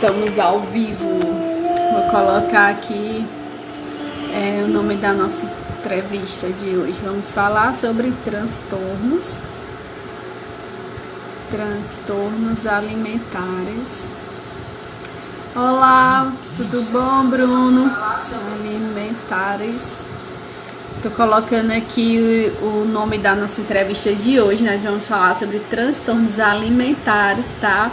Estamos ao vivo. Vou colocar aqui o nome da nossa entrevista de hoje. Vamos falar sobre transtornos alimentares. Olá, tudo bom, Bruno? Alimentares. Estou colocando aqui o nome da nossa entrevista de hoje. Nós vamos falar sobre transtornos alimentares, tá?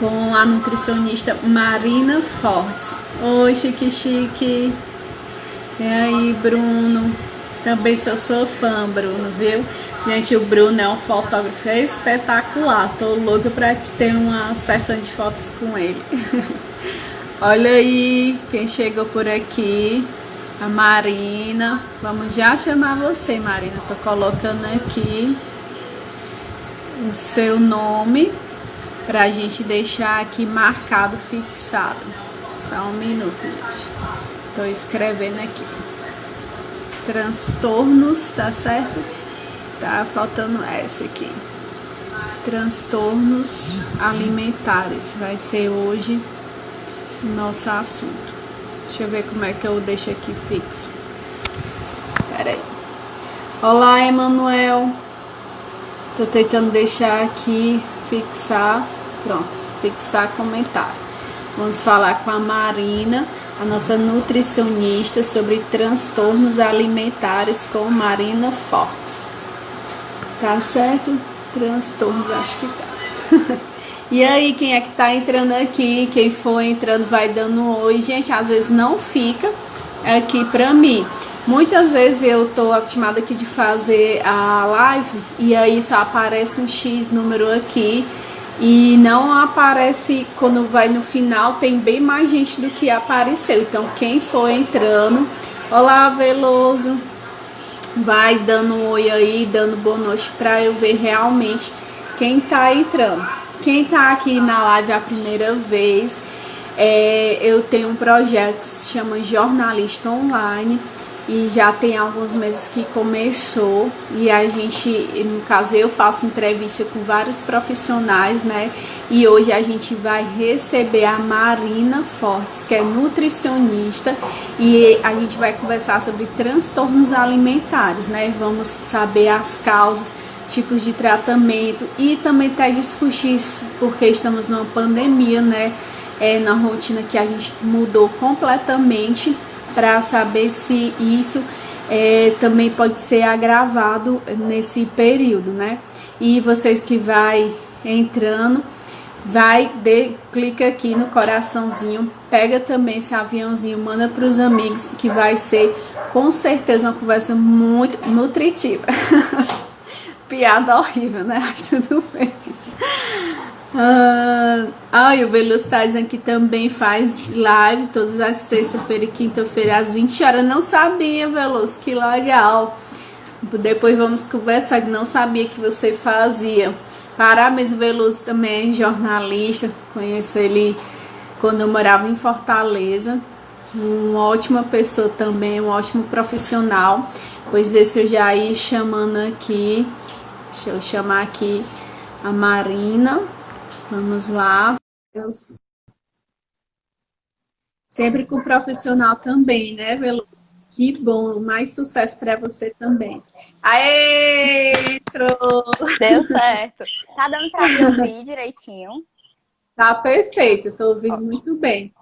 Com a nutricionista Marina Fortes. Oi, chique. E aí, Bruno? Também sou fã, Bruno, viu? Gente, o Bruno é um fotógrafo espetacular. Tô louca pra ter uma sessão de fotos com ele. Olha aí quem chegou por aqui. A Marina. Vamos já chamar você, Marina. Tô colocando aqui o seu nome pra gente deixar aqui marcado, fixado. Só um minuto, gente. Tô escrevendo aqui. Transtornos, tá certo? Tá faltando essa aqui. Transtornos alimentares. Vai ser hoje o nosso assunto. Deixa eu ver como é que eu deixo aqui fixo. Pera aí. Olá, Emanuel. Tô tentando deixar aqui, fixar. Pronto, fixar comentário. Vamos falar com a Marina, a nossa nutricionista, sobre transtornos alimentares com Marina Fortes. Tá certo? Transtornos, acho que tá. E aí, quem é que tá entrando aqui? Quem for entrando vai dando oi. Gente, às vezes não fica aqui pra mim. Muitas vezes eu tô acostumada aqui de fazer a live e aí só aparece um X número aqui e não aparece quando vai no final, tem bem mais gente do que apareceu. Então, quem for entrando, olá, Veloso, vai dando um oi aí, dando boa noite pra eu ver realmente quem tá entrando. Quem tá aqui na live a primeira vez, eu tenho um projeto que se chama Jornalista Online e já tem alguns meses que começou e a gente, no caso eu faço entrevista com vários profissionais, né? E hoje a gente vai receber a Marina Fortes, que é nutricionista, e a gente vai conversar sobre transtornos alimentares, né? Vamos saber as causas, tipos de tratamento e também até discutir isso, porque estamos numa pandemia, né? Na rotina que a gente mudou completamente, para saber se isso também pode ser agravado nesse período, né? E vocês que vai entrando, clica aqui no coraçãozinho, pega também esse aviãozinho, manda para os amigos, que vai ser com certeza uma conversa muito nutritiva. Piada horrível, né? Mas tudo bem. O Veloso tá dizendo que também faz live todas as terça-feira e quinta-feira às 20 horas. Não sabia, Veloso, que legal. Depois vamos conversar, não sabia que você fazia. Parabéns, o Veloso também é jornalista. Conheço ele quando eu morava em Fortaleza. Uma ótima pessoa também, um ótimo profissional. Pois desse eu já ia chamando aqui. Deixa eu chamar aqui a Marina. Vamos lá. Sempre com o profissional também, né, Velu? Que bom, mais sucesso para você também. Aê, entrou! Deu certo. Tá dando pra me ouvir direitinho? Tá perfeito, tô ouvindo muito bem.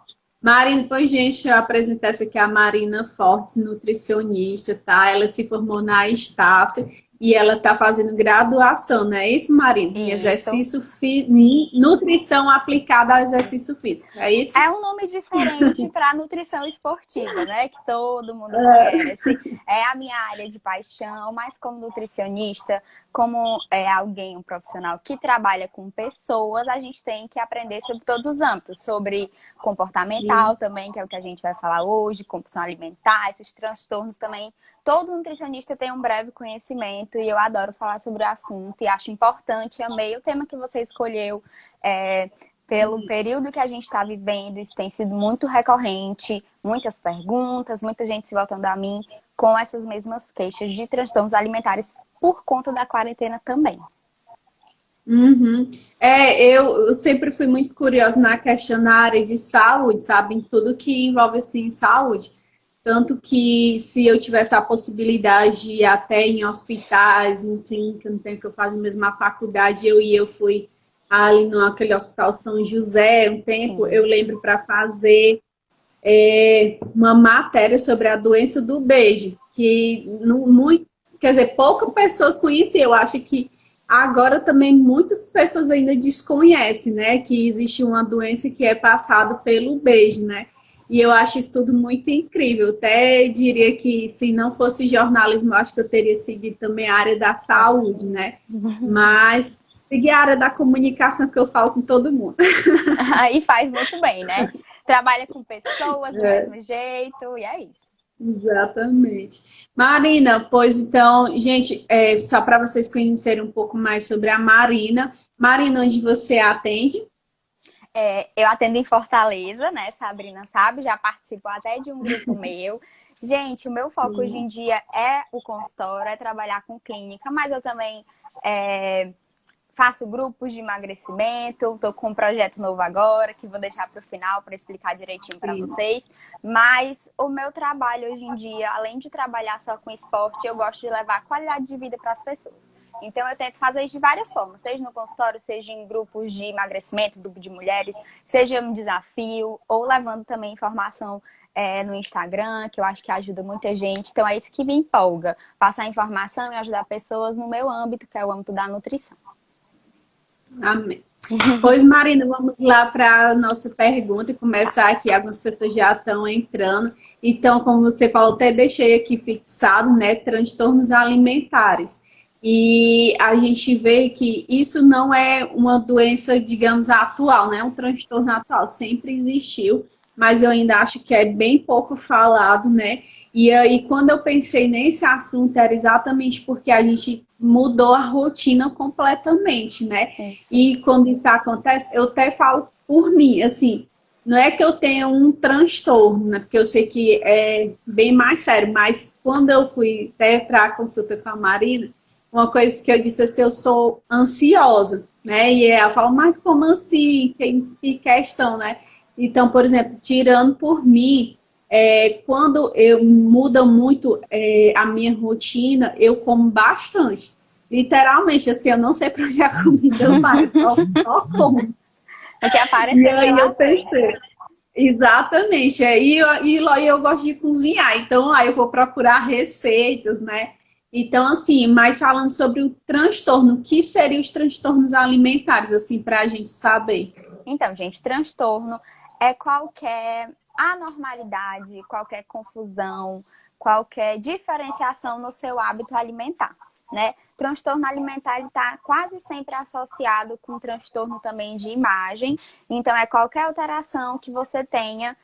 Marina, pois, gente, eu apresentar essa aqui a Marina Fortes, nutricionista, tá? Ela se formou na Estácio e ela tá fazendo graduação, não é isso, Marina? Em Isso. exercício físico, nutrição aplicada ao exercício físico, é isso? É um nome diferente para nutrição esportiva, né? Que todo mundo conhece. É a minha área de paixão, mas como nutricionista, como alguém, um profissional que trabalha com pessoas, a gente tem que aprender sobre todos os âmbitos, sobre comportamental também, que é o que a gente vai falar hoje, compulsão alimentar, esses transtornos também. Todo nutricionista tem um breve conhecimento e eu adoro falar sobre o assunto e acho importante, amei o tema que você escolheu. Pelo período que a gente está vivendo, isso tem sido muito recorrente, muitas perguntas, muita gente se voltando a mim com essas mesmas queixas de transtornos alimentares por conta da quarentena também. Uhum. Eu sempre fui muito curiosa na questão na área de saúde, sabe? Em tudo que envolve assim saúde. Tanto que se eu tivesse a possibilidade de ir até em hospitais, em clínica, no tempo que eu fazia mesmo a faculdade, eu fui ali no aquele Hospital São José, um tempo, eu Sim, lembro para fazer uma matéria sobre a doença do beijo, que muito, quer dizer, pouca pessoa conhece, eu acho que agora também muitas pessoas ainda desconhecem, né, que existe uma doença que é passada pelo beijo, né? E eu acho isso tudo muito incrível. Até diria que se não fosse jornalismo, eu acho que eu teria seguido também a área da com saúde, certeza. né? Mas segui a área da comunicação que eu falo com todo mundo. Aí faz muito bem, né? Trabalha com pessoas do mesmo jeito, e é isso. Exatamente. Marina, pois então, gente, só para vocês conhecerem um pouco mais sobre a Marina. Marina, onde você atende? Eu atendo em Fortaleza, né? Sabrina sabe, já participou até de um grupo meu. Gente, o meu foco hoje em Sim, dia é o consultório, é trabalhar com clínica, mas eu também é, faço grupos de emagrecimento. Estou com um projeto novo agora, que vou deixar para o final para explicar direitinho para sim. vocês. Mas o meu trabalho hoje em dia, além de trabalhar só com esporte, eu gosto de levar qualidade de vida para as pessoas. Então, eu tento fazer isso de várias formas, seja no consultório, seja em grupos de emagrecimento, grupo de mulheres, seja um desafio, ou levando também informação no Instagram, que eu acho que ajuda muita gente. Então, é isso que me empolga, passar informação e ajudar pessoas no meu âmbito, que é o âmbito da nutrição. Amém. Pois, Marina, vamos lá para a nossa pergunta e começar aqui. Algumas pessoas já estão entrando. Então, como você falou, até deixei aqui fixado, né? Transtornos alimentares. E a gente vê que isso não é uma doença, digamos, atual, né? Um transtorno atual, sempre existiu, mas eu ainda acho que é bem pouco falado, né? E aí, quando eu pensei nesse assunto, era exatamente porque a gente mudou a rotina completamente, né? Isso. E quando isso acontece, eu até falo por mim, assim, não é que eu tenha um transtorno, né? Porque eu sei que é bem mais sério, mas quando eu fui até para a consulta com a Marina, uma coisa que eu disse assim, eu sou ansiosa, né? E ela fala, mas como assim? Que questão, né? Então, por exemplo, tirando por mim, quando eu muda muito a minha rotina, eu como bastante. Literalmente, assim, eu não sei para onde a comida vai, só como. O que E aparecer aí pela eu frente, pensei, né? exatamente, eu gosto de cozinhar, então aí eu vou procurar receitas, né? Então, assim, mas falando sobre o transtorno, o que seriam os transtornos alimentares, assim, para a gente saber? Então, gente, transtorno é qualquer anormalidade, qualquer confusão, qualquer diferenciação no seu hábito alimentar, né? Transtorno alimentar está quase sempre associado com transtorno também de imagem. Então, é qualquer alteração que você tenha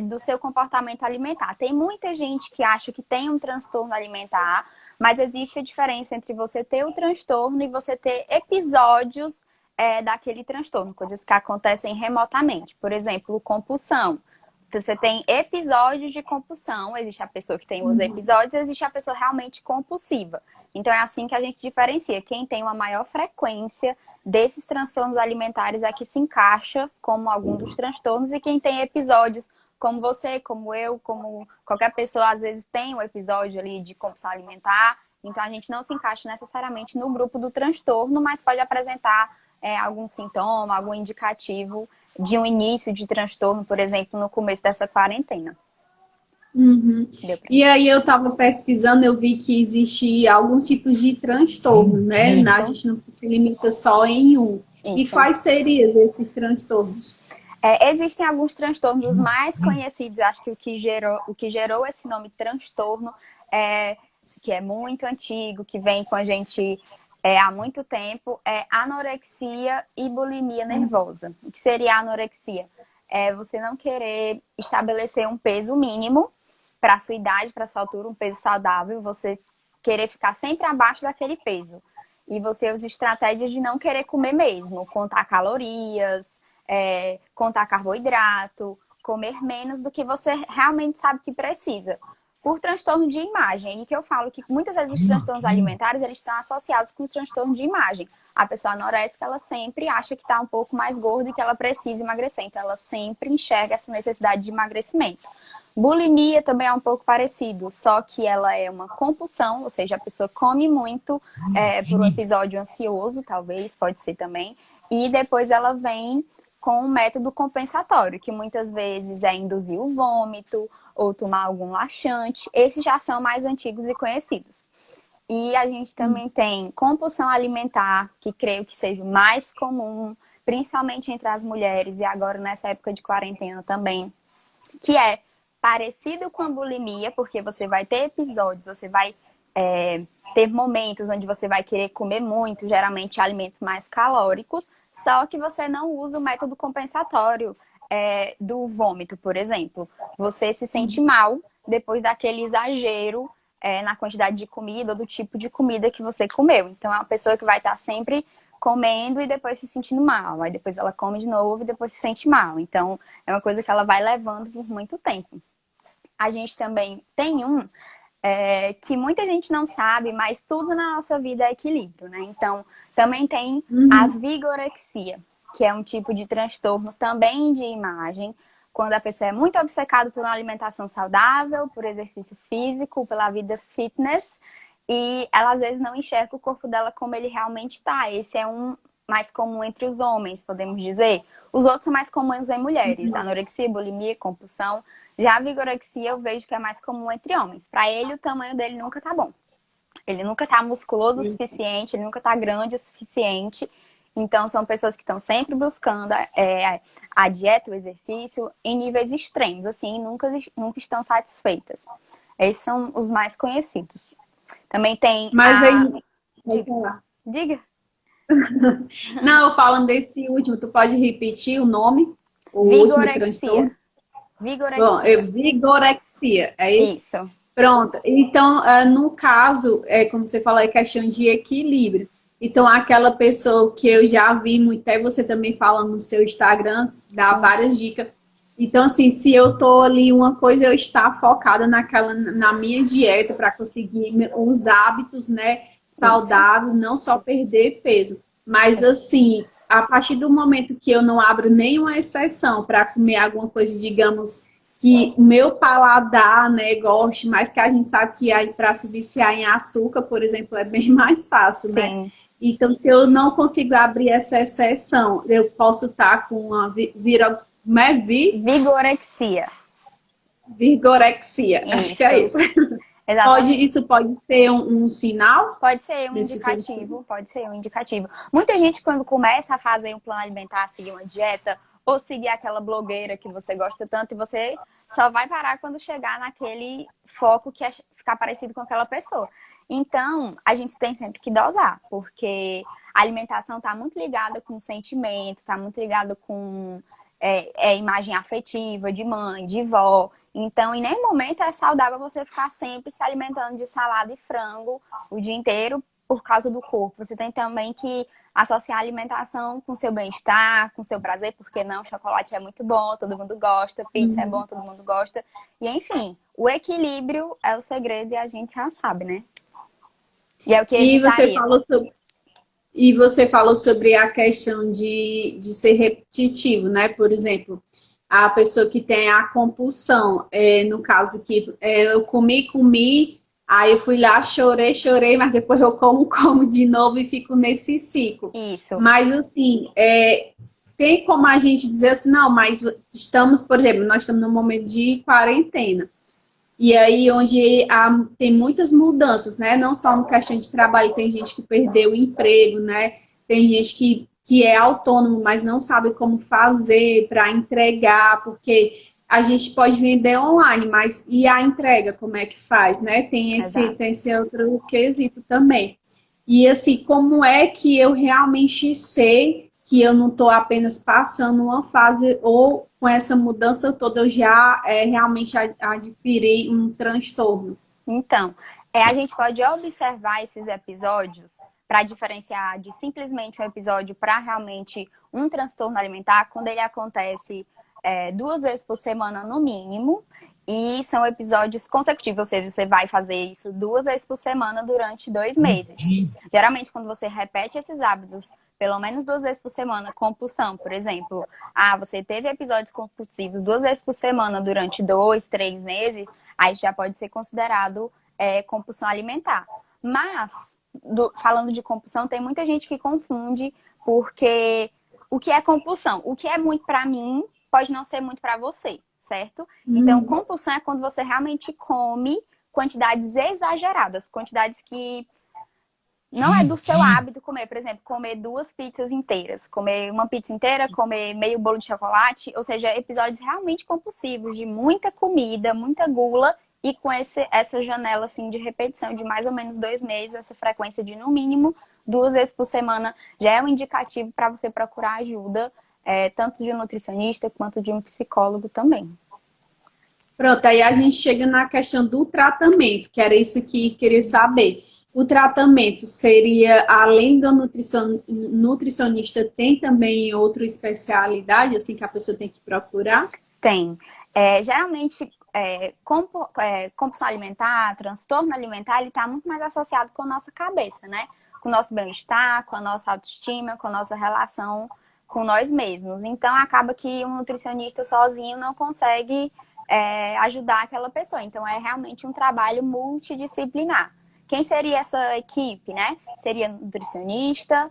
do seu comportamento alimentar. Tem muita gente que acha que tem um transtorno alimentar, mas existe a diferença entre você ter o transtorno e você ter episódios daquele transtorno, coisas que acontecem remotamente. Por exemplo, compulsão. Você tem episódios de compulsão, existe a pessoa que tem os episódios, existe a pessoa realmente compulsiva. Então é assim que a gente diferencia. Quem tem uma maior frequência desses transtornos alimentares é que se encaixa como algum dos transtornos, e quem tem episódios como você, como eu, como qualquer pessoa, às vezes tem um episódio ali de compulsão alimentar. Então a gente não se encaixa necessariamente no grupo do transtorno, mas pode apresentar algum sintoma, algum indicativo de um início de transtorno, por exemplo, no começo dessa quarentena. Uhum. Deu pra E entender? aí eu estava pesquisando, eu vi que existe alguns tipos de transtorno, né? A Isso, gente não se limita só em um. E isso. quais seriam esses transtornos? Existem alguns transtornos, os mais conhecidos, acho que o que gerou esse nome transtorno, é, que é muito antigo, que vem com a gente há muito tempo, é anorexia e bulimia nervosa. O que seria a anorexia? É você não querer estabelecer um peso mínimo para a sua idade, para a sua altura, um peso saudável, você querer ficar sempre abaixo daquele peso. E você usa estratégias de não querer comer mesmo, contar calorias, contar carboidrato, comer menos do que você realmente sabe que precisa. por transtorno de imagem. E que eu falo que muitas vezes os transtornos alimentares, eles estão associados com o transtorno de imagem. A pessoa anoréxica, ela sempre acha que está um pouco mais gorda e que ela precisa emagrecer. Então, ela sempre enxerga essa necessidade de emagrecimento. Bulimia também é um pouco parecido, só que ela é uma compulsão, ou seja, a pessoa come muito por um episódio ansioso, talvez, pode ser também. E depois ela vem com um método compensatório, que muitas vezes é induzir o vômito ou tomar algum laxante. Esses já são mais antigos e conhecidos. E a gente também tem compulsão alimentar, que creio que seja o mais comum, principalmente entre as mulheres, e agora nessa época de quarentena também, que é parecido com a bulimia, porque você vai ter episódios, você vai ter momentos onde você vai querer comer muito, geralmente alimentos mais calóricos, só que você não usa o método compensatório do vômito, por exemplo. Você se sente mal depois daquele exagero na quantidade de comida ou do tipo de comida que você comeu. Então, é uma pessoa que vai estar sempre comendo e depois se sentindo mal. Aí depois ela come de novo e depois se sente mal. Então, é uma coisa que ela vai levando por muito tempo. A gente também tem que muita gente não sabe, mas tudo na nossa vida é equilíbrio, né? Então, também tem a vigorexia, que é um tipo de transtorno também de imagem, quando a pessoa é muito obcecada por uma alimentação saudável, por exercício físico, pela vida fitness, e ela às vezes não enxerga o corpo dela como ele realmente está. Esse é um mais comum entre os homens, podemos dizer. Os outros são mais comuns em mulheres, anorexia, bulimia, compulsão. Já a vigorexia eu vejo que é mais comum entre homens. Para ele, o tamanho dele nunca tá bom. Ele nunca tá musculoso o suficiente, ele nunca tá grande o suficiente. Então, são pessoas que estão sempre buscando a dieta, o exercício, em níveis extremos, assim, nunca estão satisfeitas. Esses são os mais conhecidos. Também tem Mas aí... Diga. Não, eu falando desse último, tu pode repetir o nome? O último transtorno? Vigorexia. Bom, vigorexia, é isso? Isso. Pronto. Então, no caso, como você falou, é questão de equilíbrio. Então, aquela pessoa que eu já vi muito, até você também fala no seu Instagram, dá várias dicas. Então, assim, se eu tô ali, uma coisa eu estar focada na minha dieta para conseguir os hábitos, né, saudáveis, não só perder peso. Mas, assim, a partir do momento que eu não abro nenhuma exceção para comer alguma coisa, digamos, que o meu paladar, né, goste, mas que a gente sabe que aí para se viciar em açúcar, por exemplo, é bem mais fácil, né? Então, se eu não consigo abrir essa exceção, eu posso estar com uma vigorexia. Vigorexia, acho que é isso. Isso pode ser um sinal? Pode ser um indicativo, pode ser um indicativo. Muita gente, quando começa a fazer um plano alimentar, seguir uma dieta, ou seguir aquela blogueira que você gosta tanto, e você só vai parar quando chegar naquele foco que é ficar parecido com aquela pessoa. Então, a gente tem sempre que dosar, porque a alimentação está muito ligada com sentimento, está muito ligada com imagem afetiva de mãe, de vó. Então, em nenhum momento é saudável você ficar sempre se alimentando de salada e frango o dia inteiro por causa do corpo. Você tem também que associar a alimentação com seu bem-estar, com seu prazer, porque não, chocolate é muito bom, todo mundo gosta, pizza é bom, todo mundo gosta. E, enfim, o equilíbrio é o segredo e a gente já sabe, né? E é o que você falou sobre a questão de ser repetitivo, né? Por exemplo, a pessoa que tem a compulsão, no caso que eu comi, aí eu fui lá, chorei, mas depois eu como de novo e fico nesse ciclo. Isso. Mas assim, tem como a gente dizer assim, não, mas estamos, por exemplo, nós estamos num momento de quarentena. E aí, onde tem muitas mudanças, né? Não só no questão de trabalho, tem gente que perdeu o emprego, né? Tem gente que é autônomo, mas não sabe como fazer para entregar, porque a gente pode vender online, mas e a entrega, como é que faz, né? Tem esse outro quesito também. E assim, como é que eu realmente sei que eu não estou apenas passando uma fase ou com essa mudança toda eu já realmente adquiri um transtorno? Então, a gente pode observar esses episódios para diferenciar de simplesmente um episódio para realmente um transtorno alimentar, quando ele acontece 2 vezes por semana no mínimo, E são episódios consecutivos, ou seja, você vai fazer isso 2 vezes por semana durante 2 meses. Geralmente, quando você repete esses hábitos, pelo menos 2 vezes por semana, compulsão, por exemplo. Você teve episódios compulsivos 2 vezes por semana durante 2, 3 meses, aí já pode ser considerado compulsão alimentar. Mas, falando de compulsão, tem muita gente que confunde, porque o que é compulsão? O que é muito pra mim pode não ser muito pra você, certo? Então, compulsão é quando você realmente come quantidades exageradas, quantidades que não é do seu hábito comer. Por exemplo, comer 2 pizzas inteiras, comer uma pizza inteira, comer meio bolo de chocolate, ou seja, episódios realmente compulsivos, de muita comida, muita gula, e com essa janela assim, de repetição de mais ou menos 2 meses, essa frequência de no mínimo 2 vezes por semana, já é um indicativo para você procurar ajuda, tanto de um nutricionista quanto de um psicólogo também. Pronto, aí a gente chega na questão do tratamento, que era isso que queria saber. O tratamento seria, além do nutricionista, tem também outra especialidade, assim, que a pessoa tem que procurar? Tem. Geralmente, compulsão alimentar, transtorno alimentar, ele está muito mais associado com a nossa cabeça, né? Com o nosso bem-estar, com a nossa autoestima, com a nossa relação com nós mesmos. Então, acaba que um nutricionista sozinho não consegue ajudar aquela pessoa. Então, é realmente um trabalho multidisciplinar. Quem seria essa equipe, né? Seria nutricionista,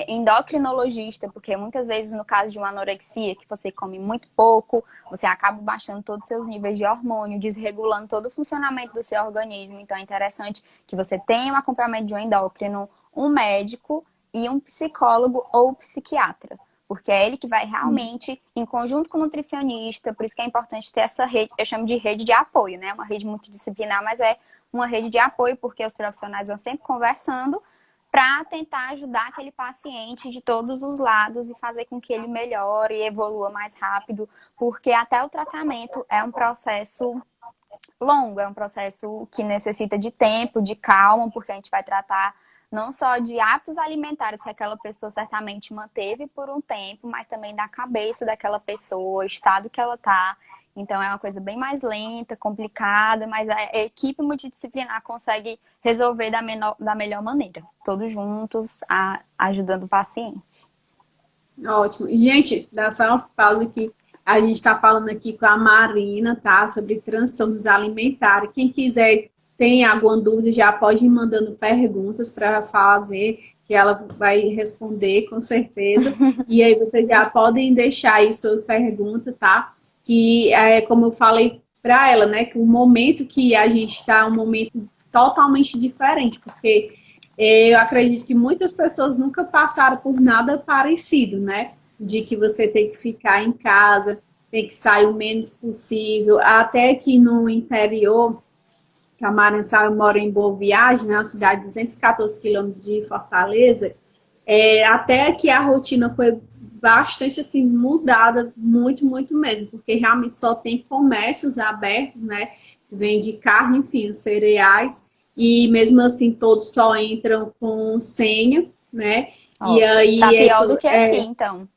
endocrinologista, porque muitas vezes no caso de uma anorexia, que você come muito pouco, você acaba baixando todos os seus níveis de hormônio, desregulando todo o funcionamento do seu organismo. Então é interessante que você tenha um acompanhamento de um endócrino, um médico e um psicólogo ou psiquiatra. Porque é ele que vai realmente, em conjunto com o nutricionista, por isso que é importante ter essa rede, eu chamo de rede de apoio, né? Uma rede multidisciplinar, mas é uma rede de apoio, porque os profissionais vão sempre conversando para tentar ajudar aquele paciente de todos os lados e fazer com que ele melhore e evolua mais rápido, porque até o tratamento é um processo longo, é um processo que necessita de tempo, de calma, porque a gente vai tratar não só de hábitos alimentares que aquela pessoa certamente manteve por um tempo, mas também da cabeça daquela pessoa, o estado que ela está. Então, é uma coisa bem mais lenta, complicada, mas a equipe multidisciplinar consegue resolver da melhor maneira. Todos juntos, ajudando o paciente. Ótimo. Gente, dá só uma pausa aqui. A gente está falando aqui com a Marina, tá? Sobre transtornos alimentares. Quem quiser, tem alguma dúvida, já pode ir mandando perguntas para fazer, que ela vai responder com certeza. E aí vocês já podem deixar aí sua pergunta, tá? Que é como eu falei para ela, né? Que o momento que a gente está é um momento totalmente diferente, porque eu acredito que muitas pessoas nunca passaram por nada parecido, né? De que você tem que ficar em casa, tem que sair o menos possível. Até aqui no interior, que a Maren sabe, eu moro em Boa Viagem, na cidade de 214 quilômetros de Fortaleza, até que a rotina foi bastante assim mudada, muito, muito mesmo, porque realmente só tem comércios abertos, né, que vende carne, enfim, os cereais, e mesmo assim todos só entram com senha, né, Nossa, e aí... Tá pior do que aqui, então.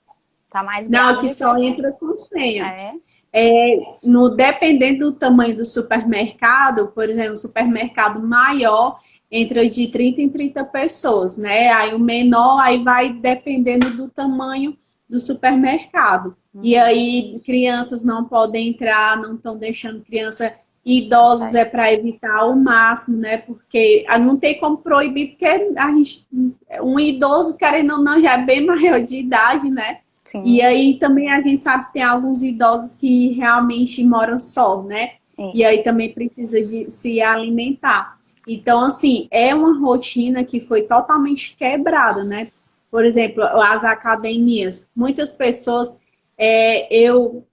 Tá mais grave. Não, aqui só entra com senha. É? Dependendo do tamanho do supermercado, por exemplo, o supermercado maior entra de 30 em 30 pessoas, né? Aí o menor aí vai dependendo do tamanho do supermercado. E aí crianças não podem entrar, não estão deixando criança, idosos é para evitar ao máximo, né? Porque não tem como proibir, porque um idoso, querendo ou não, já é bem maior de idade, né? Sim. E aí também a gente sabe que tem alguns idosos que realmente moram só, né? E aí também precisa de se alimentar. Então, assim, é uma rotina que foi totalmente quebrada, né? Por exemplo, as academias. Muitas pessoas, eu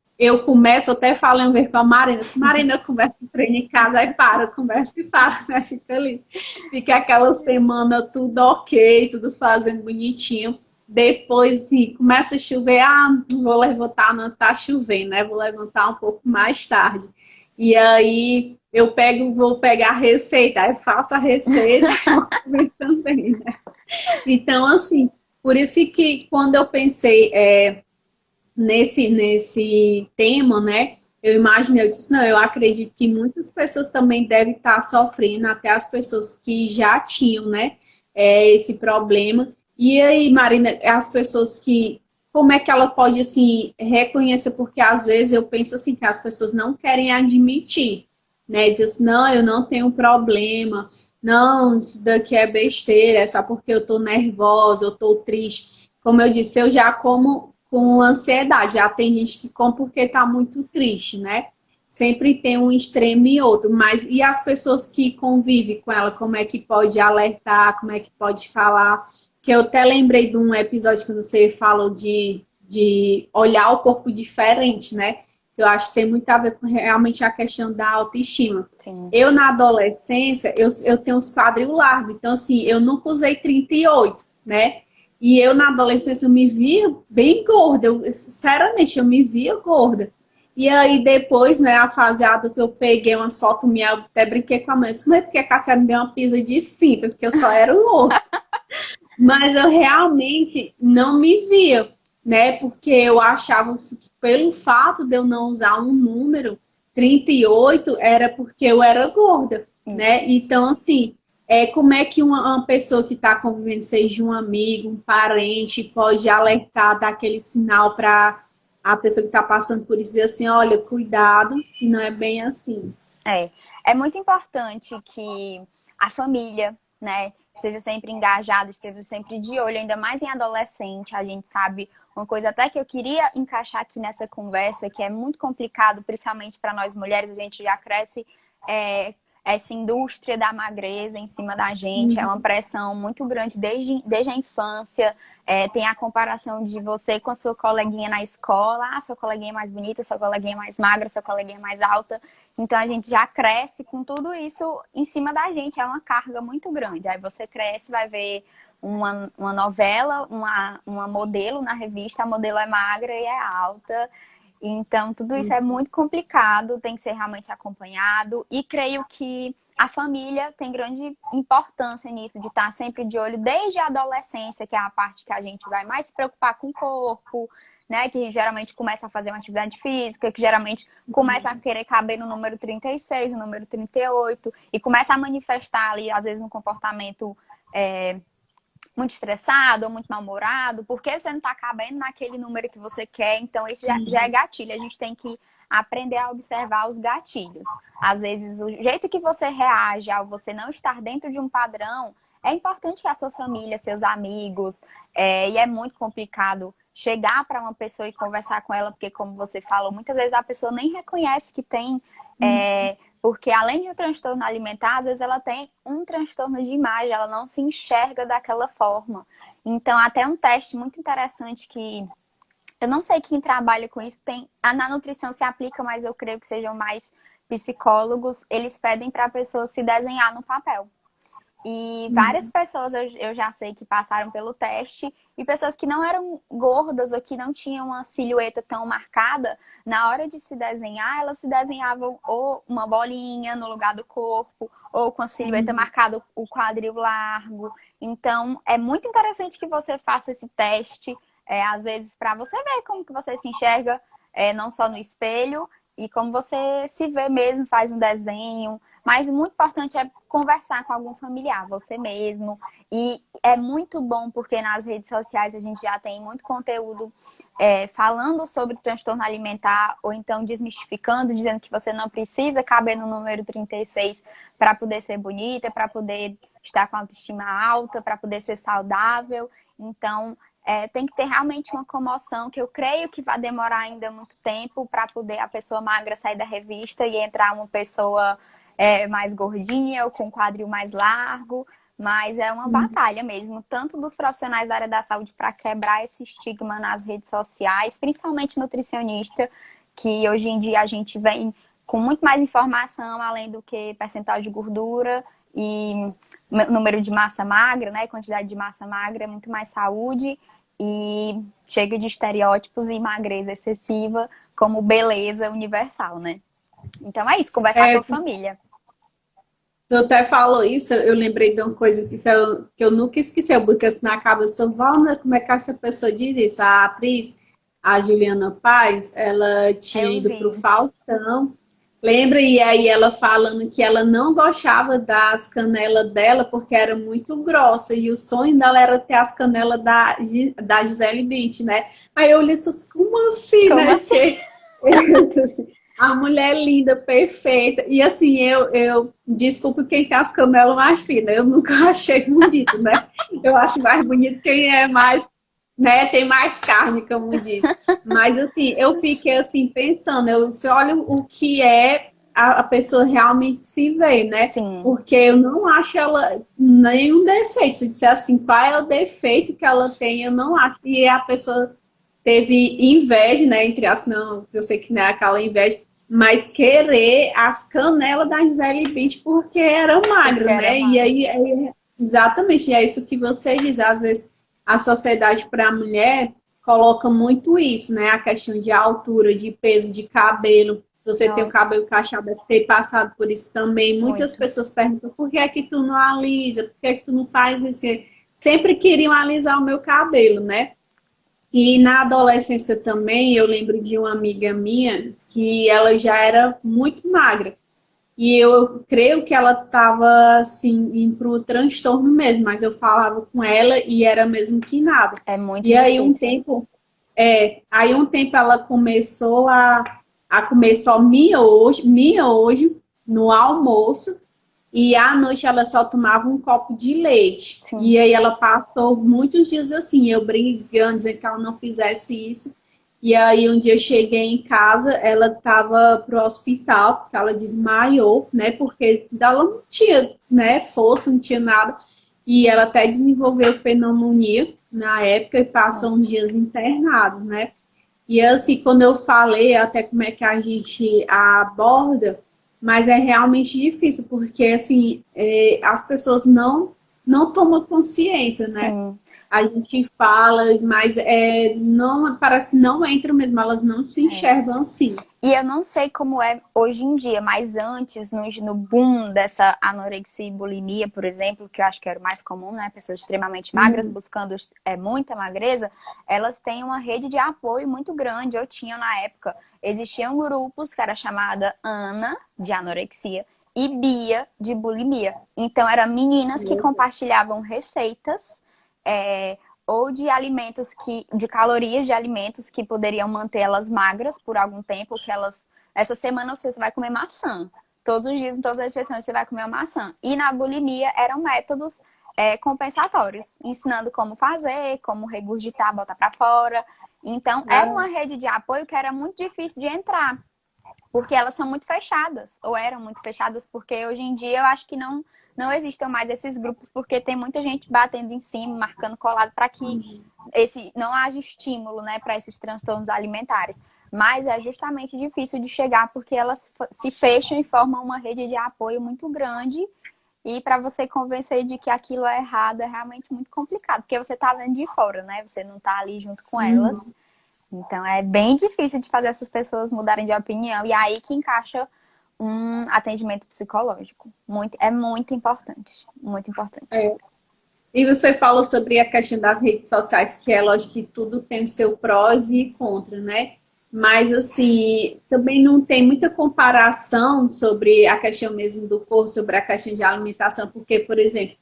começo, até falei uma vez com a Marina, se Marina, eu converso com treino em casa, aí para, eu converso e para, né? Fica ali. Fica aquela semana tudo ok, tudo fazendo bonitinho. Depois, assim, começa a chover, não vou levantar, não tá chovendo, né? Vou levantar um pouco mais tarde. E aí vou pegar a receita, aí faço a receita também, né? Então, assim, por isso que quando eu pensei nesse tema, né? eu imaginei, eu disse, não, eu acredito que muitas pessoas também devem estar sofrendo, até as pessoas que já tinham, né, esse problema. E aí, Marina, as pessoas que, como é que ela pode, assim, reconhecer? Porque às vezes eu penso assim, que as pessoas não querem admitir, né, diz assim, não, eu não tenho problema, não, isso daqui é besteira, é só porque eu tô nervosa, eu tô triste. Como eu disse, eu já como com ansiedade. Já tem gente que come porque está muito triste, né? Sempre tem um extremo e outro. Mas e as pessoas que convivem com ela, como é que pode alertar, como é que pode falar? Que eu até lembrei de um episódio que você falou de olhar o corpo diferente, né? Eu acho que tem muito a ver com realmente a questão da autoestima. Sim. Eu, na adolescência, eu tenho os quadril largos. Então, assim, eu nunca usei 38, né? E eu, na adolescência, eu me via bem gorda. Eu, sinceramente, eu me via gorda. E aí, depois, né, a fase adulta, eu peguei umas fotos minhas, eu até brinquei com a mãe. Eu disse, mas porque a Cássia me deu uma pisa de cinta, porque eu só era o osso. Mas eu realmente não me via, né? Porque eu achava que pelo fato de eu não usar um número 38 era porque eu era gorda, Isso. né? Então, assim, como é que uma pessoa que está convivendo, seja um amigo, um parente, pode alertar, dar aquele sinal para a pessoa que está passando por isso, dizer assim, olha, cuidado, que não é bem assim. É muito importante que a família, né, esteja sempre engajada, esteja sempre de olho, ainda mais em adolescente. A gente sabe uma coisa até que eu queria encaixar aqui nessa conversa, que é muito complicado, principalmente para nós mulheres, a gente já cresce essa indústria da magreza em cima da gente, é uma pressão muito grande desde a infância. Tem a comparação de você com a sua coleguinha na escola, sua coleguinha é mais bonita, sua coleguinha é mais magra, sua coleguinha é mais alta. Então a gente já cresce com tudo isso em cima da gente, é uma carga muito grande. Aí você cresce, vai ver uma novela, uma modelo na revista, a modelo é magra e é alta. Então, tudo isso é muito complicado, tem que ser realmente acompanhado. E creio que a família tem grande importância nisso, de estar sempre de olho desde a adolescência, que é a parte que a gente vai mais se preocupar com o corpo, né? Que geralmente começa a fazer uma atividade física, que geralmente começa a querer caber no número 36, no número 38, e começa a manifestar ali, às vezes, um comportamento muito estressado ou muito mal-humorado, porque você não está cabendo naquele número que você quer, então isso já é gatilho. A gente tem que aprender a observar os gatilhos. Às vezes, o jeito que você reage ao você não estar dentro de um padrão, é importante que a sua família, seus amigos, e é muito complicado chegar para uma pessoa e conversar com ela, porque como você falou, muitas vezes a pessoa nem reconhece que tem... Porque além de um transtorno alimentar, às vezes ela tem um transtorno de imagem, ela não se enxerga daquela forma. Então, até um teste muito interessante que eu não sei quem trabalha com isso, na nutrição se aplica, mas eu creio que sejam mais psicólogos, eles pedem para a pessoa se desenhar no papel. E várias pessoas eu já sei que passaram pelo teste, e pessoas que não eram gordas ou que não tinham uma silhueta tão marcada, na hora de se desenhar, elas se desenhavam ou uma bolinha no lugar do corpo, ou com a silhueta marcada, o quadril largo. Então, é muito interessante que você faça esse teste, às vezes, para você ver como que você se enxerga, não só no espelho, e como você se vê mesmo, faz um desenho. Mas muito importante é conversar com algum familiar, você mesmo. E é muito bom porque nas redes sociais a gente já tem muito conteúdo falando sobre transtorno alimentar, ou então desmistificando, dizendo que você não precisa caber no número 36 para poder ser bonita, para poder estar com a autoestima alta, para poder ser saudável. Então, tem que ter realmente uma comoção, que eu creio que vai demorar ainda muito tempo para poder a pessoa magra sair da revista e entrar uma pessoa mais gordinha ou com quadril mais largo. Mas é uma batalha mesmo, tanto dos profissionais da área da saúde para quebrar esse estigma nas redes sociais, principalmente nutricionista, que hoje em dia a gente vem com muito mais informação, além do que percentual de gordura e número de massa magra, né? Quantidade de massa magra, muito mais saúde. E chega de estereótipos e magreza excessiva como beleza universal, né? Então é isso, conversar com a família. Tu até falou isso, eu lembrei de uma coisa que eu nunca esqueci, porque assim na cabeça, Valna, como é que essa pessoa diz isso? A atriz, a Juliana Paz, ela tinha Eu ido pro vi. Faustão. Lembra? E aí ela falando que ela não gostava das canelas dela porque era muito grossa. E o sonho dela era ter as canelas da Gisele Bündchen, né? Aí eu disse, como assim, Como né? assim? Porque a mulher linda, perfeita. E assim, eu desculpe quem tem as canelas mais finas. Eu nunca achei bonito, né? Eu acho mais bonito quem é mais, né? Tem mais carne, como diz. Mas assim, eu fiquei assim pensando, você olha o que é a pessoa realmente se vê, né? Sim, Porque eu não acho ela nenhum defeito. Se disser assim, qual é o defeito que ela tem, eu não acho. E a pessoa teve inveja, né? Entre as, não, eu sei que não é aquela inveja, mas querer as canelas da Gisele Bündchen porque era porque magra, era né? E magra. aí, exatamente, e é isso que você diz. Às vezes a sociedade para a mulher coloca muito isso, né? A questão de altura, de peso, de cabelo. Você tem o Nossa, cabelo cacheado, deve ter passado por isso também. Muitas muito. pessoas perguntam por que é que tu não alisa, por que é que tu não faz isso? Sempre queriam alisar o meu cabelo, né? E na adolescência também, eu lembro de uma amiga minha que ela já era muito magra. E eu creio que ela estava assim, indo para o transtorno mesmo, mas eu falava com ela e era mesmo que nada. É muito E difícil. aí um tempo ela começou a comer só miojo no almoço e à noite ela só tomava um copo de leite. Sim. E aí ela passou muitos dias assim, eu brigando, dizendo que ela não fizesse isso. E aí um dia eu cheguei em casa, ela estava pro hospital, porque ela desmaiou, né? Porque ela não tinha, né, força, não tinha nada. E ela até desenvolveu pneumonia na época e passou uns Nossa. dias internado, né? E assim, quando eu falei até como é que a gente aborda, mas é realmente difícil, porque assim, as pessoas não tomam consciência, né? Sim. A gente fala, mas não, parece que não entra mesmo, elas não se É. enxergam assim. E eu não sei como é hoje em dia, mas antes, no boom dessa anorexia e bulimia, por exemplo, que eu acho que era o mais comum, né? Pessoas extremamente magras Uhum. buscando muita magreza, elas têm uma rede de apoio muito grande. Eu tinha na época, existiam grupos que era chamada Ana, de anorexia, e Bia, de bulimia. Então, eram meninas que compartilhavam receitas. É, ou de alimentos de calorias de alimentos que poderiam manter elas magras por algum tempo, que elas, essa semana você vai comer maçã. Todos os dias, em todas as refeições, você vai comer uma maçã. E na bulimia eram métodos compensatórios, ensinando como fazer, como regurgitar, botar para fora. Então, era uma rede de apoio que era muito difícil de entrar, porque elas são muito fechadas, ou eram muito fechadas, porque hoje em dia eu acho que não existem mais esses grupos, porque tem muita gente batendo em cima, marcando colado, para que não haja estímulo, né, para esses transtornos alimentares. Mas é justamente difícil de chegar, porque elas se fecham e formam uma rede de apoio muito grande. E para você convencer de que aquilo é errado é realmente muito complicado, porque você está vendo de fora, né? Você não está ali junto com elas. Uhum. Então é bem difícil de fazer essas pessoas mudarem de opinião. E é aí que encaixa um atendimento psicológico. É muito importante. Muito importante. É. E você falou sobre a questão das redes sociais, que é lógico que tudo tem o seu prós e contra, né? Mas, assim, também não tem muita comparação sobre a questão mesmo do corpo, sobre a questão de alimentação, porque, por exemplo,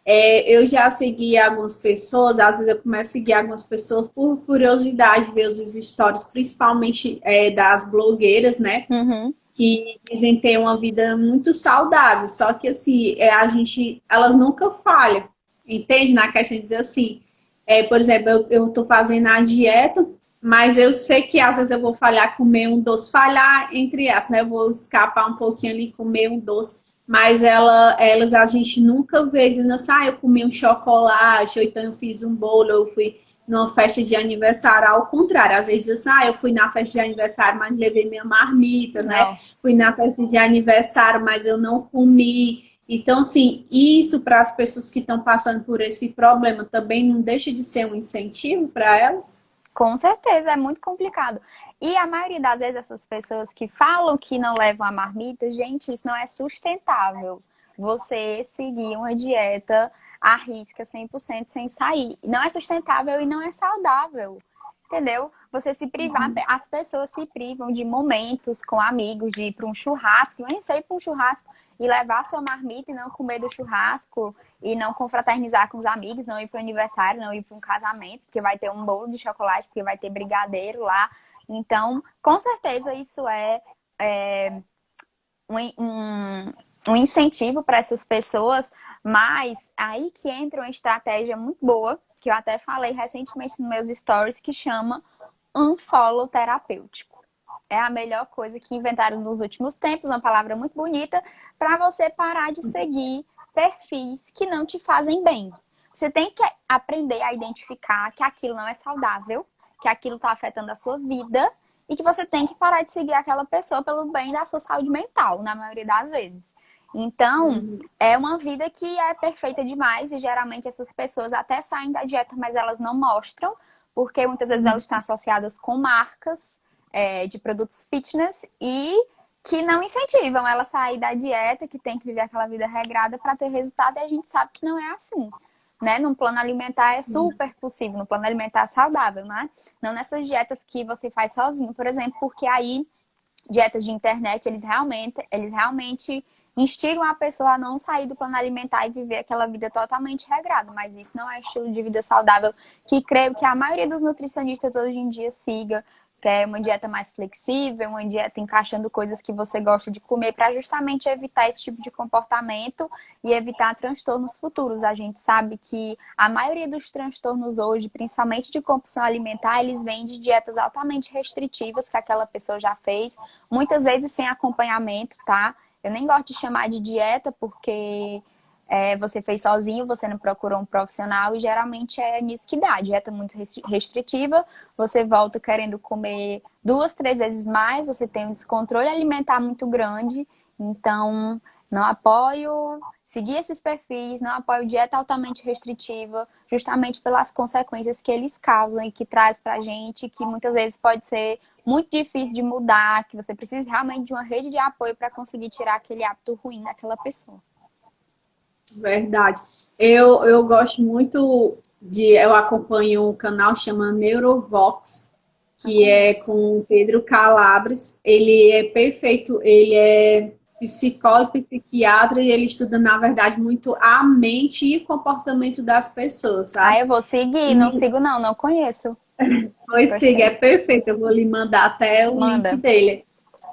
eu já segui algumas pessoas, às vezes eu começo a seguir algumas pessoas por curiosidade, ver os stories, principalmente das blogueiras, né? Uhum. Que dizem ter uma vida muito saudável, só que assim, elas nunca falham, entende? Na questão de dizer assim, por exemplo, eu tô fazendo a dieta, mas eu sei que às vezes eu vou falhar, comer um doce, falhar entre as, né? Eu vou escapar um pouquinho ali, comer um doce, mas elas a gente nunca vê dizendo assim, eu comi um chocolate, ou então eu fiz um bolo, eu fui numa festa de aniversário, ao contrário, às vezes assim, eu fui na festa de aniversário, mas levei minha marmita, né? Não, Fui na festa de aniversário, mas eu não comi. Então, assim, isso para as pessoas que estão passando por esse problema também não deixa de ser um incentivo para elas? com certeza, é muito complicado. E a maioria das vezes essas pessoas que falam que não levam a marmita, gente, isso não é sustentável. Você seguir uma dieta à risca 100% sem sair. Não é sustentável e não é saudável. entendeu? Você se privar, as pessoas se privam de momentos com amigos, de ir para um churrasco, nem sei para um churrasco, e levar sua marmita e não comer do churrasco, e não confraternizar com os amigos, não ir para o aniversário, não ir para um casamento, porque vai ter um bolo de chocolate, porque vai ter brigadeiro lá. Então, com certeza isso um incentivo para essas pessoas, mas aí que entra uma estratégia muito boa, que eu até falei recentemente nos meus stories, que chama unfollow terapêutico. É a melhor coisa que inventaram nos últimos tempos, uma palavra muito bonita, para você parar de seguir perfis que não te fazem bem. Você tem que aprender a identificar que aquilo não é saudável, que aquilo está afetando a sua vida e que você tem que parar de seguir aquela pessoa pelo bem da sua saúde mental, na maioria das vezes. Então, é uma vida que é perfeita demais e geralmente essas pessoas até saem da dieta, mas elas não mostram, porque muitas vezes elas estão associadas com marcas de produtos fitness e que não incentivam ela a sair da dieta, que tem que viver aquela vida regrada para ter resultado, e a gente sabe que não é assim. Né? No plano alimentar é super possível, no plano alimentar saudável, né? Não nessas dietas que você faz sozinho, por exemplo, porque aí dietas de internet, eles realmente instigam a pessoa a não sair do plano alimentar e viver aquela vida totalmente regrada, mas isso não é estilo de vida saudável que creio que a maioria dos nutricionistas hoje em dia siga, que é uma dieta mais flexível, uma dieta encaixando coisas que você gosta de comer para justamente evitar esse tipo de comportamento e evitar transtornos futuros. A gente sabe que a maioria dos transtornos hoje, principalmente de compulsão alimentar, eles vêm de dietas altamente restritivas que aquela pessoa já fez, muitas vezes sem acompanhamento, tá? Eu nem gosto de chamar de dieta porque você fez sozinho, você não procurou um profissional e geralmente é nisso que dá. Dieta muito restritiva, você volta querendo comer 2, 3 vezes mais, você tem um descontrole alimentar muito grande. Então, não apoio seguir esses perfis, não apoio dieta altamente restritiva, justamente pelas consequências que eles causam e que traz pra gente, que muitas vezes pode ser muito difícil de mudar, que você precisa realmente de uma rede de apoio para conseguir tirar aquele hábito ruim daquela pessoa. Verdade. Eu gosto muito eu acompanho um canal chama Neurovox, que é com o Pedro Calabres. Ele é perfeito, ele é psicólogo, psiquiatra e ele estuda, na verdade, muito a mente e o comportamento das pessoas, sabe? Eu vou seguir, não sigo não conheço. Pois siga, é perfeito, eu vou lhe mandar até o link dele.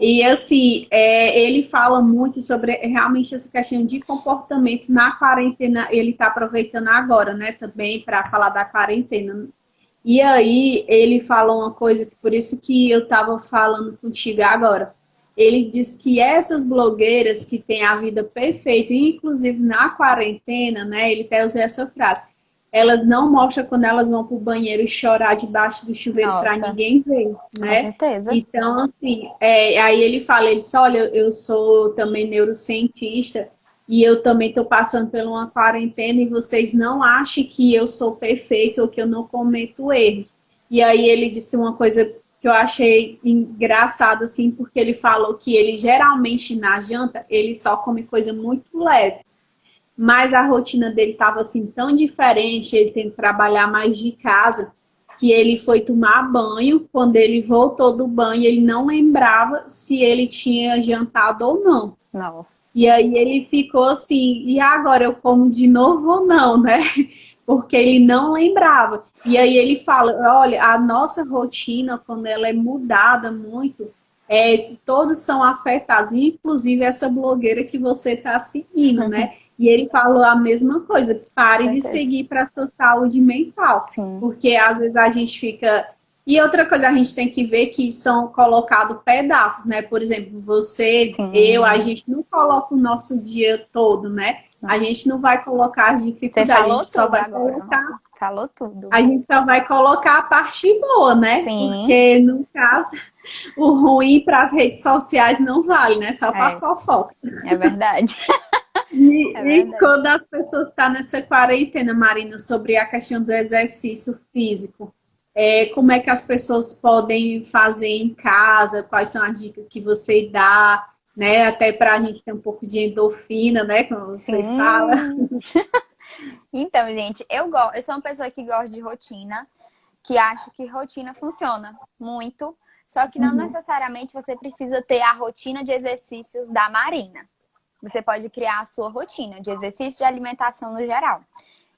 E assim, ele fala muito sobre realmente essa questão de comportamento na quarentena. Ele está aproveitando agora, né, também para falar da quarentena. E aí ele falou uma coisa, por isso que eu estava falando contigo agora. Ele diz que essas blogueiras que têm a vida perfeita, inclusive na quarentena, né, ele até usou essa frase, elas não mostram quando elas vão pro banheiro chorar debaixo do chuveiro para ninguém ver, né? Com certeza. Então, assim, aí ele fala, ele disse, olha, eu sou também neurocientista e eu também estou passando por uma quarentena e vocês não achem que eu sou perfeito ou que eu não cometo erro. E aí ele disse uma coisa que eu achei engraçada, assim, porque ele falou que ele geralmente na janta, ele só come coisa muito leve. Mas a rotina dele estava assim tão diferente, ele tem que trabalhar mais de casa, que ele foi tomar banho. Quando ele voltou do banho, ele não lembrava se ele tinha jantado ou não. Nossa. E aí ele ficou assim, e agora eu como de novo ou não, né? Porque ele não lembrava. E aí ele fala, olha, a nossa rotina, quando ela é mudada muito, todos são afetados, inclusive essa blogueira que você está seguindo, né? E ele falou a mesma coisa, pare de seguir para a sua saúde mental. Sim. Porque às vezes a gente fica... E outra coisa, a gente tem que ver que são colocados pedaços, né? Por exemplo, você, a gente não coloca o nosso dia todo, né? Nossa. A gente não vai colocar as dificuldades, a gente só vai agora. colocar... Falou tudo. A gente só vai colocar a parte boa, né? Sim. Porque, no caso, o ruim para as redes sociais não vale, né? Só para fofoca. É verdade. E quando as pessoas estão nessa quarentena, Marina, sobre a questão do exercício físico, como é que as pessoas podem fazer em casa? Quais são as dicas que você dá, né? Até para a gente ter um pouco de endorfina, né? Como você fala. Então, gente, eu sou uma pessoa que gosta de rotina. que acho que rotina funciona muito, só que não necessariamente você precisa ter a rotina de exercícios da Marina. Você pode criar a sua rotina de exercício de alimentação no geral.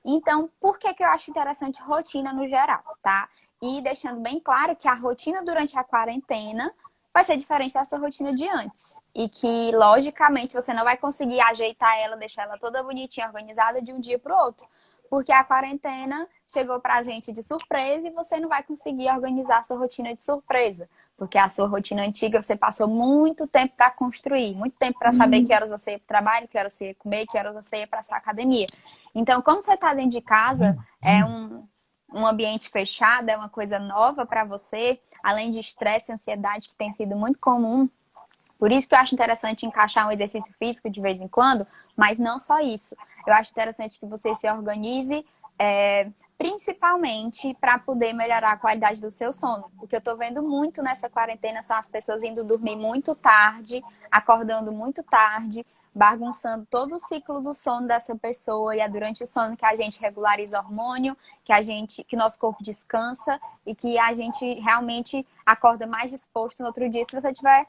Então, por que que eu acho interessante rotina no geral, tá? E deixando bem claro que a rotina durante a quarentena vai ser diferente da sua rotina de antes. E que, logicamente, você não vai conseguir ajeitar ela, deixar ela toda bonitinha, organizada de um dia para o outro. Porque a quarentena chegou pra gente de surpresa e você não vai conseguir organizar a sua rotina de surpresa. Porque a sua rotina antiga você passou muito tempo para construir, muito tempo para saber que horas você ia para o trabalho, que horas você ia comer, que horas você ia para sua academia. Então, como você está dentro de casa, é um ambiente fechado, é uma coisa nova para você, além de estresse e ansiedade que tem sido muito comum. Por isso que eu acho interessante encaixar um exercício físico de vez em quando, mas não só isso. Eu acho interessante que você se organize, principalmente para poder melhorar a qualidade do seu sono. O que eu tô vendo muito nessa quarentena são as pessoas indo dormir muito tarde, acordando muito tarde, bagunçando todo o ciclo do sono dessa pessoa. E é durante o sono que a gente regulariza hormônio, que nosso corpo descansa e que a gente realmente acorda mais disposto no outro dia se você tiver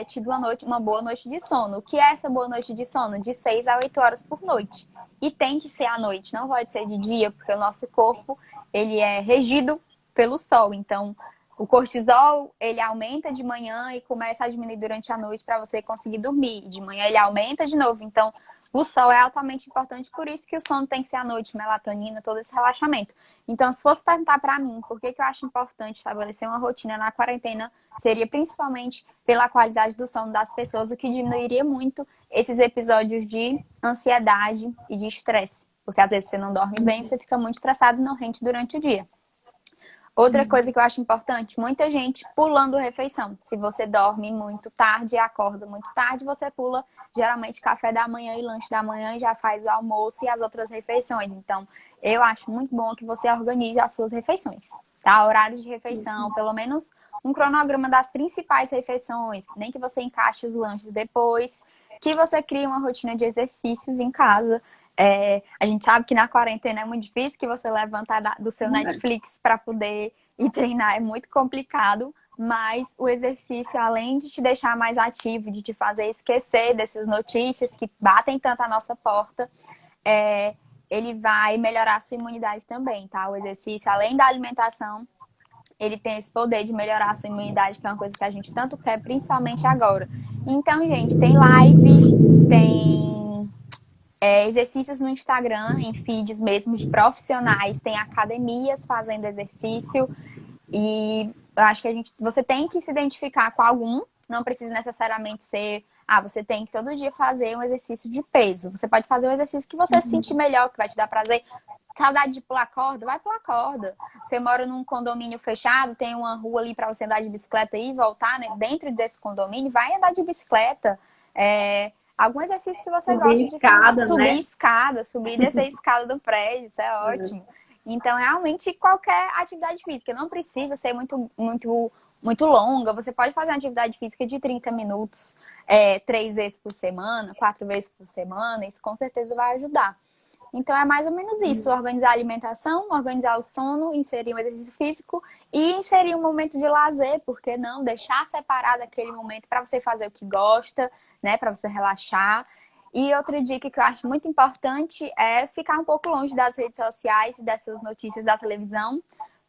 tido uma boa noite de sono. O que é essa boa noite de sono? De 6 a 8 horas por noite. E tem que ser à noite, não pode ser de dia, porque o nosso corpo ele é regido pelo sol. Então, o cortisol, ele aumenta de manhã e começa a diminuir durante a noite para você conseguir dormir. De manhã ele aumenta de novo. Então, o sol é altamente importante, por isso que o sono tem que ser à noite, melatonina, todo esse relaxamento. Então, se fosse perguntar para mim por que eu acho importante estabelecer uma rotina na quarentena, seria principalmente pela qualidade do sono das pessoas, o que diminuiria muito esses episódios de ansiedade e de estresse. Porque às vezes você não dorme bem, você fica muito estressado e não rende durante o dia. Outra coisa que eu acho importante, muita gente pulando refeição. Se você dorme muito tarde e acorda muito tarde, você pula geralmente café da manhã e lanche da manhã e já faz o almoço e as outras refeições. Então, eu acho muito bom que você organize as suas refeições, tá? Horários de refeição, pelo menos um cronograma das principais refeições, nem que você encaixe os lanches depois, que você crie uma rotina de exercícios em casa. A gente sabe que na quarentena é muito difícil que você levanta do seu Netflix para poder ir treinar, é muito complicado, mas o exercício, além de te deixar mais ativo, de te fazer esquecer dessas notícias que batem tanto à nossa porta, ele vai melhorar a sua imunidade também, tá? O exercício, além da alimentação, ele tem esse poder de melhorar a sua imunidade, que é uma coisa que a gente tanto quer, principalmente agora. Então, gente, tem live, tem exercícios no Instagram, em feeds mesmo de profissionais, tem academias fazendo exercício e eu acho que você tem que se identificar com algum, não precisa necessariamente ser, você tem que todo dia fazer um exercício de peso. Você pode fazer um exercício que você se sentir melhor, que vai te dar prazer. Saudade de pular corda? Vai pular corda. Você mora num condomínio fechado, tem uma rua ali para você andar de bicicleta e voltar, né? Dentro desse condomínio, vai andar de bicicleta. Algum exercício que você gosta de fazer. Subir escada, subir e descer a escada do prédio, isso é ótimo. Então, realmente, qualquer atividade física não precisa ser muito longa. Você pode fazer uma atividade física de 30 minutos, 3 vezes por semana, 4 vezes por semana. Isso com certeza vai ajudar. Então, é mais ou menos isso. Organizar a alimentação, organizar o sono, inserir um exercício físico e inserir um momento de lazer. Por que não? Deixar separado aquele momento para você fazer o que gosta, né? Para você relaxar. E outra dica que eu acho muito importante é ficar um pouco longe das redes sociais e dessas notícias da televisão,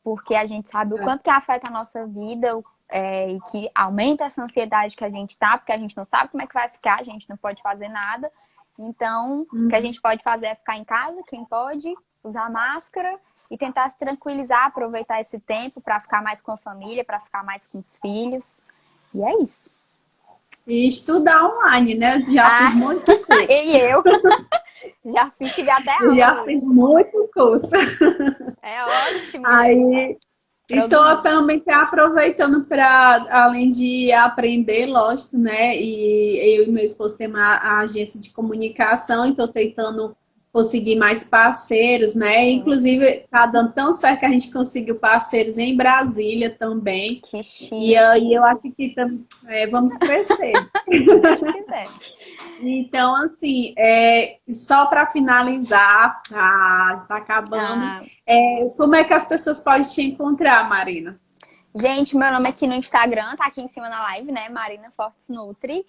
porque a gente sabe o quanto que afeta a nossa vida e que aumenta essa ansiedade que a gente tá, porque a gente não sabe como é que vai ficar, a gente não pode fazer nada. Então, o que a gente pode fazer é ficar em casa, quem pode, usar máscara e tentar se tranquilizar, aproveitar esse tempo para ficar mais com a família, para ficar mais com os filhos. E é isso. E estudar online, né? Eu já fiz muito curso. E eu já tive até aula. Já fiz muito curso. É ótimo. Aí, estou também aproveitando para, além de aprender, lógico, né? E eu e meu esposo temos a agência de comunicação, então tentando conseguir mais parceiros, né? Inclusive, está dando tão certo que a gente conseguiu parceiros em Brasília também. Que chique. E aí eu acho que vamos crescer. Se Deus quiser. Então, assim, só para finalizar, está acabando. Ah, Como é que as pessoas podem te encontrar, Marina? gente, meu nome aqui no Instagram, tá aqui em cima na live, né? Marina Fortes Nutri.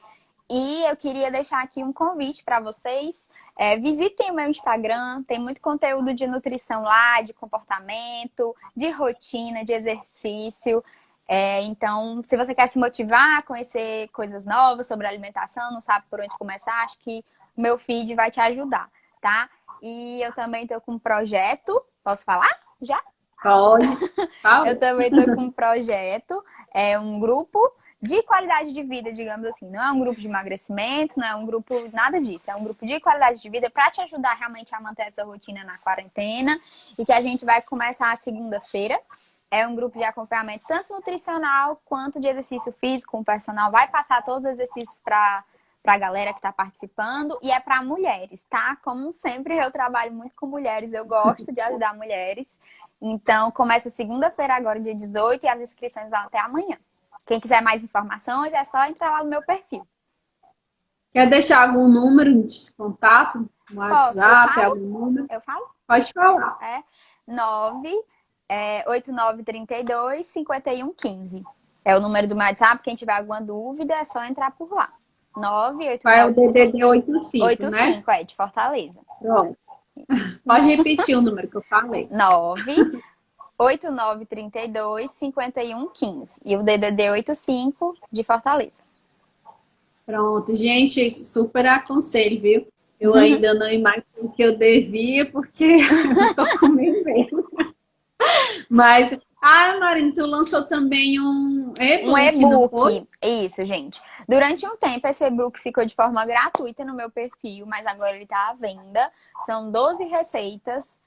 E eu queria deixar aqui um convite para vocês. Visitem o meu Instagram, tem muito conteúdo de nutrição lá, de comportamento, de rotina, de exercício. Então, se você quer se motivar, conhecer coisas novas sobre alimentação, não sabe por onde começar, acho que o meu feed vai te ajudar, tá? E eu também estou com um projeto, posso falar? Já? Pode. Eu Fala. também estou com um projeto, um grupo de qualidade de vida, digamos assim. Não é um grupo de emagrecimento, não é um grupo nada disso. É um grupo de qualidade de vida para te ajudar realmente a manter essa rotina na quarentena e que a gente vai começar a segunda-feira. É um grupo de acompanhamento tanto nutricional quanto de exercício físico. O personal vai passar todos os exercícios para a galera que está participando e é para mulheres, tá? Como sempre, eu trabalho muito com mulheres, eu gosto de ajudar mulheres. Então, começa segunda-feira agora, dia 18, e as inscrições vão até amanhã. Quem quiser mais informações, é só entrar lá no meu perfil. Quer deixar algum número de contato? Um Posso? WhatsApp, algum número? Eu falo? Pode falar. 98932 5115. É o número do meu WhatsApp. Quem tiver alguma dúvida, é só entrar por lá. Vai o 989 DDD 85, né? 85, de Fortaleza. Pronto. Pode repetir o número que eu falei. 98932 5115. E o DDD 85 de Fortaleza. Pronto, gente, super aconselho, viu? Eu ainda não imagino que eu devia, porque eu tô com medo mesmo. Mas, Marina, tu lançou também um Um e-book, não foi? e-book. Isso, gente. Durante um tempo, esse e-book ficou de forma gratuita no meu perfil, mas agora ele está à venda. São 12 receitas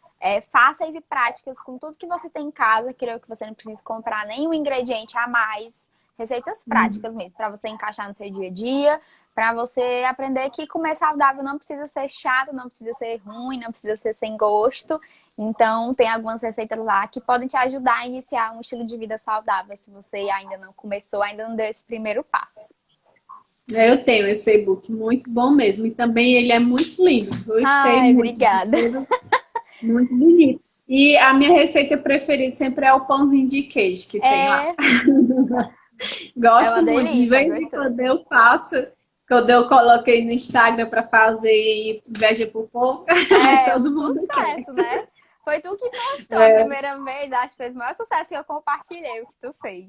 fáceis e práticas com tudo que você tem em casa. Creio que você não precisa comprar nenhum ingrediente a mais. Receitas práticas mesmo, para você encaixar no seu dia a dia, para você aprender que comer saudável não precisa ser chato, não precisa ser ruim, não precisa ser sem gosto. Então, tem algumas receitas lá que podem te ajudar a iniciar um estilo de vida saudável, se você ainda não começou, ainda não deu esse primeiro passo. Eu tenho esse e-book, muito bom mesmo. E também ele é muito lindo. Gostei Ai, muito. obrigada. Muito bonito. E a minha receita preferida sempre é o pãozinho de queijo que tem lá. Gosto uma muito. De delícia, vez em quando eu faço, quando eu coloquei no Instagram para fazer e inveja pro povo, todo mundo sucesso, quer. né? Foi tu que postou a primeira vez, acho que fez o maior sucesso que eu compartilhei o que tu fez.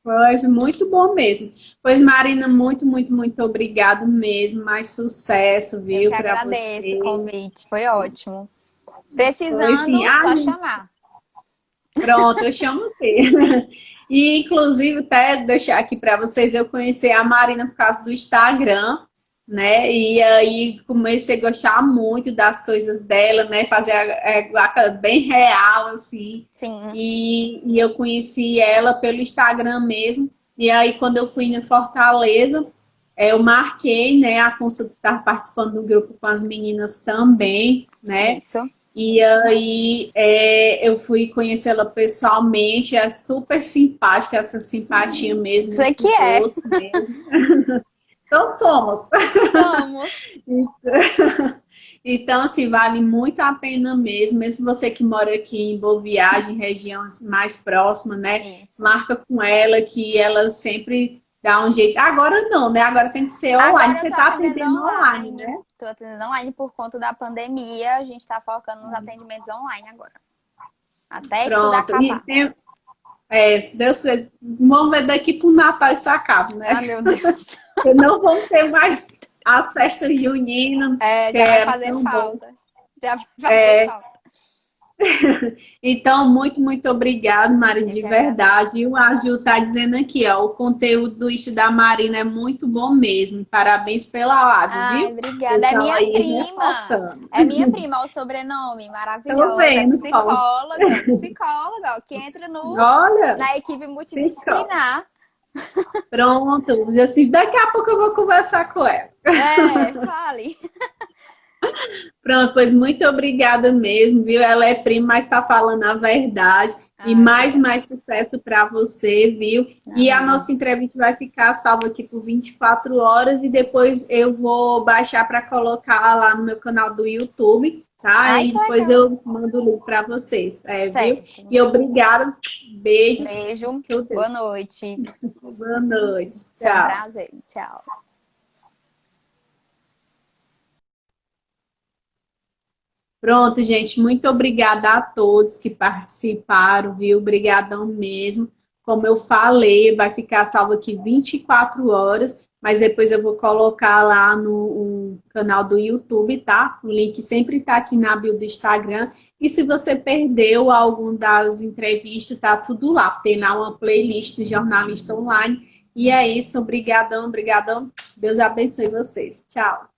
Foi muito bom mesmo. Pois, Marina, muito, muito, muito obrigado mesmo. Mais sucesso, Eu viu, que para agradeço você. o convite, foi ótimo. Foi Precisando, sim. só chamar. Pronto, eu chamo você. E, inclusive, até deixar aqui para vocês, eu conheci a Marina por causa do Instagram, né? E aí comecei a gostar muito das coisas dela, né? Fazer aquela bem real, assim. Sim. E eu conheci ela pelo Instagram mesmo. E aí, quando eu fui em Fortaleza, eu marquei, né, a consulta, estar participando do grupo com as meninas também, né? Isso. E aí eu fui conhecê-la pessoalmente, é super simpática, essa simpatia mesmo Isso aqui entre é. todos mesmo. Então somos. Somos. Então, assim, vale muito a pena mesmo, mesmo você que mora aqui em Boa Viagem, região mais próxima, né? Isso. Marca com ela que ela sempre dá um jeito. Agora não, né? Agora tem que ser online. Agora Você eu tô tá atendendo atendendo online, né? Tô atendendo online por conta da pandemia. A gente tá focando nos atendimentos online agora. Até isso tudo Pronto. acabar. Se Deus quiser, vamos ver daqui pro Natal isso acaba, né? Ah, meu Deus. Porque não vão ter mais as festas juninas, que Já vai era fazer tão bom. falta. Já vai fazer falta. Então, muito, muito obrigado, Mari, de verdade. E o Aju está dizendo aqui, ó, o conteúdo do Isto da Marina é muito bom mesmo. Parabéns pela live, viu? Obrigada. É minha prima. É minha prima, olha o sobrenome maravilhoso. É psicóloga, ó, que entra na equipe multidisciplinar. Pronto, assim, daqui a pouco eu vou conversar com ela. Fale. Pronto, pois muito obrigada mesmo, viu? Ela é prima, mas está falando a verdade. E Obrigada. mais sucesso para você, viu? E a Amém. nossa entrevista vai ficar salva aqui por 24 horas e depois eu vou baixar para colocar lá no meu canal do YouTube, tá? Ai, E que depois legal. eu mando o link para vocês, viu? Certo. E obrigada, beijos. Beijo. Que eu dei. Boa noite. Boa noite. Foi um Tchau. prazer. Tchau. Pronto, gente, muito obrigada a todos que participaram, viu? Obrigadão mesmo. Como eu falei, vai ficar salvo aqui 24 horas, mas depois eu vou colocar lá no canal do YouTube, tá? O link sempre tá aqui na bio do Instagram. E se você perdeu algum das entrevistas, tá tudo lá. Tem lá uma playlist do Jornalista Online. E é isso, obrigadão, obrigadão. Deus abençoe vocês. Tchau.